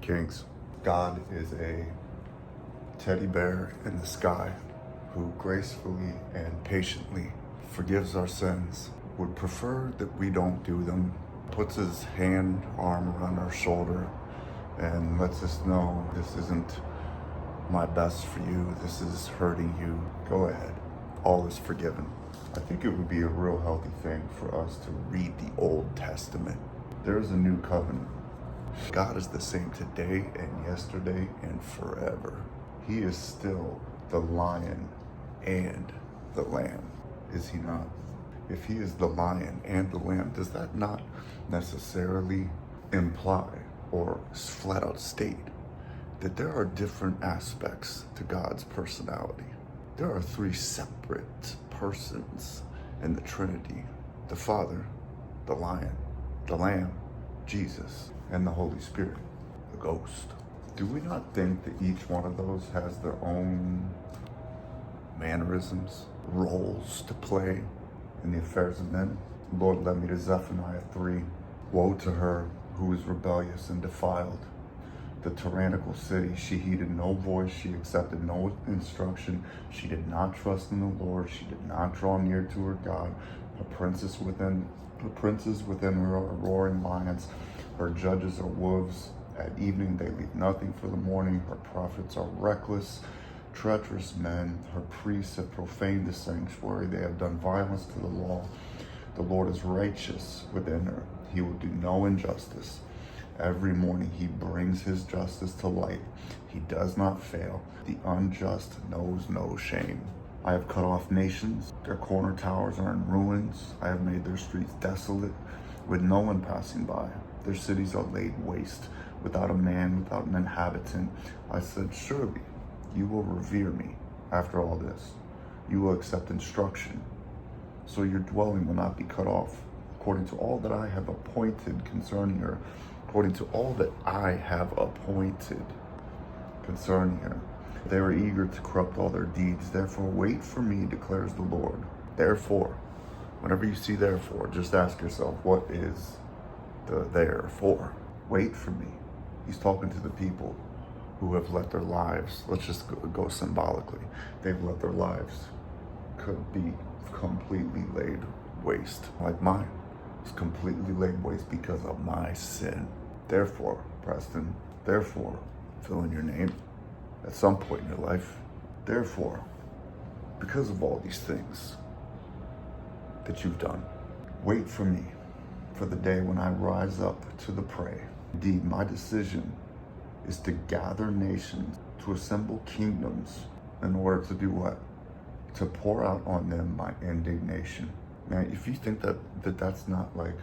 Kings. God is a teddy bear in the sky who gracefully and patiently forgives our sins, would prefer that we don't do them, puts his arm around our shoulder and lets us know this isn't my best for you, this is hurting you, go ahead, all is forgiven. I think it would be a real healthy thing for us to read the Old Testament. There is a new covenant. God is the same today and yesterday and forever. He is still the lion and the lamb, is he not? If he is the lion and the lamb, does that not necessarily imply or flat out state that there are different aspects to God's personality? There are three separate persons in the Trinity: the Father, the Lion, the Lamb, Jesus, and the Holy Spirit, the Ghost. Do we not think that each one of those has their own mannerisms, roles to play in the affairs of men? Lord led me to Zephaniah 3. Woe to her who is rebellious and defiled, the tyrannical city. She heeded no voice, she accepted no instruction, she did not trust in the Lord, she did not draw near to her God. Her princes within her are roaring lions, her judges are wolves. At evening they leave nothing for the morning. Her prophets are reckless, treacherous men. Her priests have profaned the sanctuary. They have done violence to the law. The Lord is righteous within her. He will do no injustice. Every morning he brings his justice to light. He does not fail. The unjust knows no shame. I have cut off nations. Their corner towers are in ruins. I have made their streets desolate, with no one passing by. Their cities are laid waste, without a man, without an inhabitant. I said, surely you will revere me after all this. You will accept instruction, so your dwelling will not be cut off. According to all that I have appointed concerning her, according to all that I have appointed concerning her. They were eager to corrupt all their deeds. Therefore, wait for me, declares the Lord. Therefore, whenever you see therefore, just ask yourself, what is the therefore? Wait for me. He's talking to the people who have let their lives, let's just go symbolically, they've let their lives could be completely laid waste, like mine. It's completely laid waste because of my sin. Therefore, Preston, therefore, fill in your name at some point in your life. Therefore, because of all these things that you've done, wait for me, for the day when I rise up to the prey. Indeed, my decision is to gather nations, to assemble kingdoms, in order to do what? To pour out on them my indignation. Man, if you think that's not like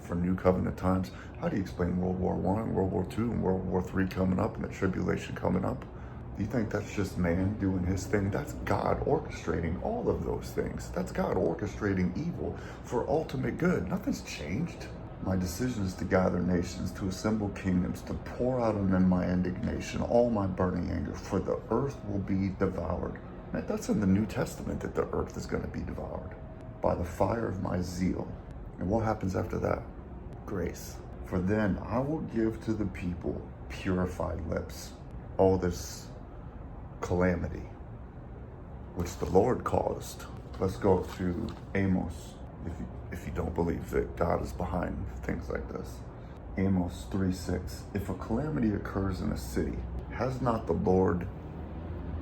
for New Covenant times, how do you explain World War I, World War II, and World War III coming up, and the tribulation coming up? Do you think that's just man doing his thing? That's God orchestrating all of those things. That's God orchestrating evil for ultimate good. Nothing's changed. My decision is to gather nations, to assemble kingdoms, to pour out on them my indignation, all my burning anger, for the earth will be devoured. Man, that's in the New Testament, that the earth is going to be devoured by the fire of my zeal. And what happens after that? Grace. For then I will give to the people purified lips. All this calamity, which the Lord caused. Let's go to Amos, if you don't believe that God is behind things like this. Amos 3:6. If a calamity occurs in a city, has not the Lord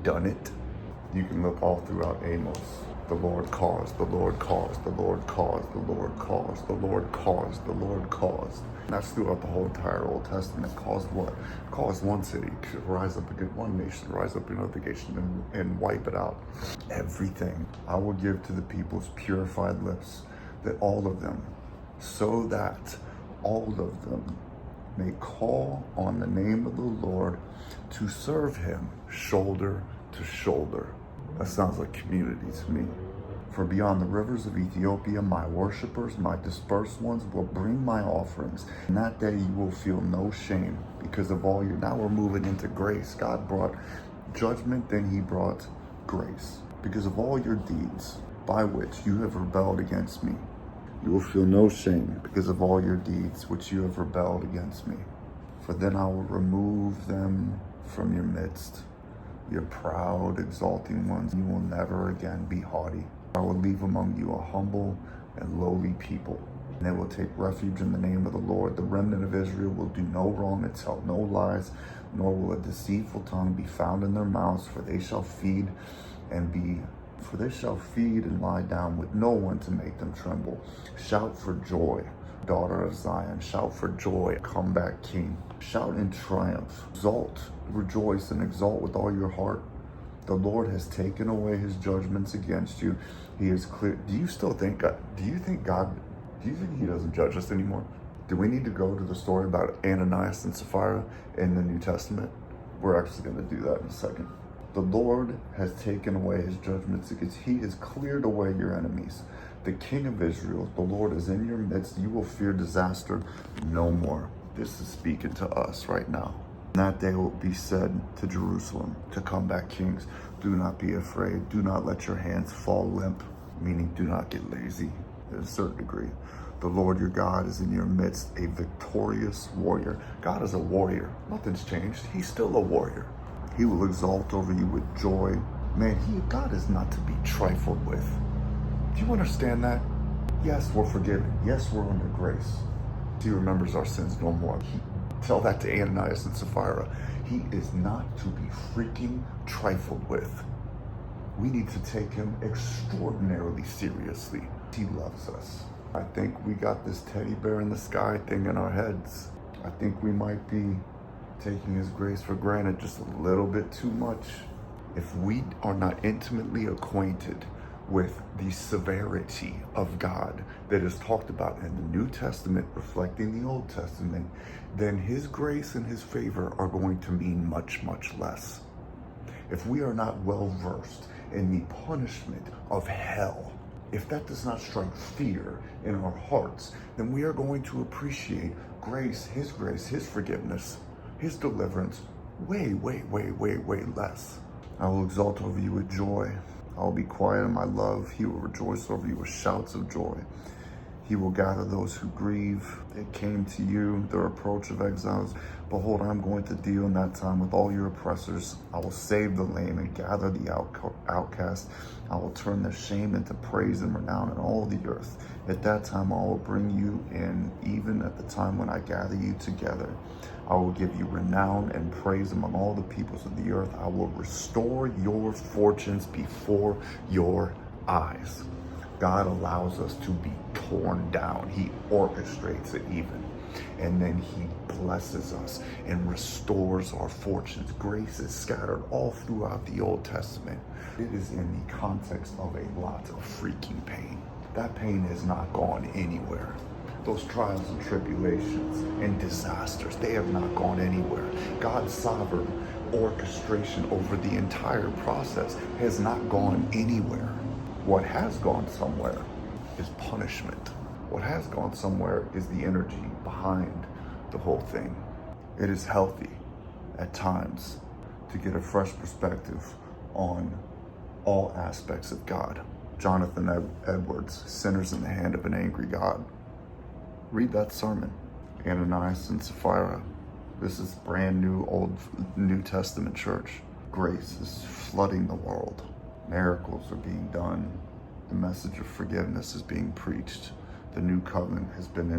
done it? You can look all throughout Amos. The Lord caused, the Lord caused, the Lord caused, the Lord caused, the Lord caused, the Lord caused. And that's throughout the whole entire Old Testament. Caused what? Caused one city to rise up against one nation, rise up another nation, and wipe it out. Everything I will give to the people's purified lips, that all of them, so that all of them may call on the name of the Lord to serve him shoulder to shoulder. That sounds like community to me. For beyond the rivers of Ethiopia, my worshipers, my dispersed ones, will bring my offerings. In that day you will feel no shame because of all your... Now we're moving into grace. God brought judgment, then he brought grace. Because of all your deeds by which you have rebelled against me, you will feel no shame because of all your deeds which you have rebelled against me. For then I will remove them from your midst. Your proud, exalting ones, you will never again be haughty. I will leave among you a humble and lowly people. And they will take refuge in the name of the Lord. The remnant of Israel will do no wrong and tell no lies, nor will a deceitful tongue be found in their mouths, for they shall feed and lie down with no one to make them tremble. Shout for joy, daughter of Zion. Shout for joy, comeback king. Shout in triumph. Exalt, rejoice, and exalt with all your heart. The Lord has taken away his judgments against you. He is clear. Do you think he doesn't judge us anymore? Do we need to go to the story about Ananias and Sapphira in the New Testament? We're actually going to do that in a second. The Lord has taken away his judgments because he has cleared away your enemies. The King of Israel, the Lord, is in your midst. You will fear disaster no more. This is speaking to us right now. That day will be said to Jerusalem, to comeback kings, do not be afraid. Do not let your hands fall limp, meaning do not get lazy to a certain degree. The Lord your God is in your midst, a victorious warrior. God is a warrior. Nothing's changed. He's still a warrior. He will exalt over you with joy. Man, God is not to be trifled with. Do you understand that? Yes, we're forgiven. Yes, we're under grace. He remembers our sins no more. Tell that to Ananias and Sapphira. He is not to be freaking trifled with. We need to take him extraordinarily seriously. He loves us. I think we got this teddy bear in the sky thing in our heads. I think we might be taking his grace for granted just a little bit too much. If we are not intimately acquainted with the severity of God that is talked about in the New Testament reflecting the Old Testament, then his grace and his favor are going to mean much, much less. If we are not well versed in the punishment of hell, if that does not strike fear in our hearts, then we are going to appreciate grace, his forgiveness, his deliverance way, way, way, way, way less. I will exalt over you with joy. I will be quiet in my love. He will rejoice over you with shouts of joy. He will gather those who grieve. They came to you, the reproach of exiles. Behold, I am going to deal in that time with all your oppressors. I will save the lame and gather the outcast. I will turn their shame into praise and renown in all the earth. At that time, I will bring you in, even at the time when I gather you together. I will give you renown and praise among all the peoples of the earth. I will restore your fortunes before your eyes. God allows us to be torn down. He orchestrates it even. And then he blesses us and restores our fortunes. Grace is scattered all throughout the Old Testament. It is in the context of a lot of freaking pain. That pain has not gone anywhere. Those trials and tribulations and disasters, they have not gone anywhere. God's sovereign orchestration over the entire process has not gone anywhere. What has gone somewhere is punishment. What has gone somewhere is the energy behind the whole thing. It is healthy at times to get a fresh perspective on all aspects of God. Jonathan Edwards, Sinners in the Hand of an Angry God. Read that sermon. Ananias and Sapphira. This is brand new New Testament church. Grace is flooding the world. Miracles are being done. The message of forgiveness is being preached. The new covenant has been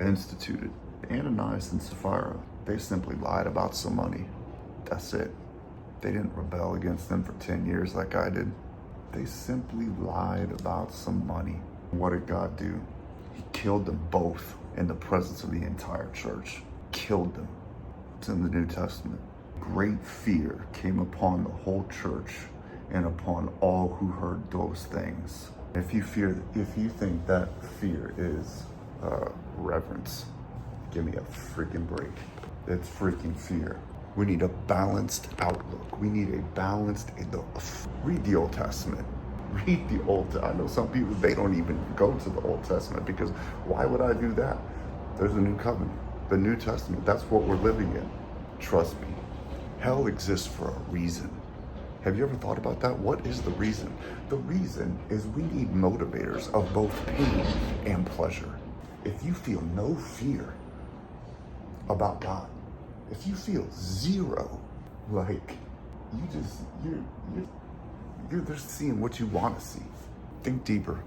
instituted. Ananias and Sapphira, they simply lied about some money. That's it. They didn't rebel against them for 10 years like I did. They simply lied about some money. What did God do? He killed them both in the presence of the entire church. Killed them. It's in the New Testament. Great fear came upon the whole church and upon all who heard those things. If you think that fear is reverence, give me a freaking break. It's freaking fear. We need a balanced outlook. We need a balanced, read the Old Testament. Read the Old Testament. I know some people, they don't even go to the Old Testament because why would I do that? There's a new covenant. The New Testament, that's what we're living in. Trust me. Hell exists for a reason. Have you ever thought about that? What is the reason? The reason is we need motivators of both pain and pleasure. If you feel no fear, about God. If you feel zero, like you're just seeing what you want to see. Think deeper.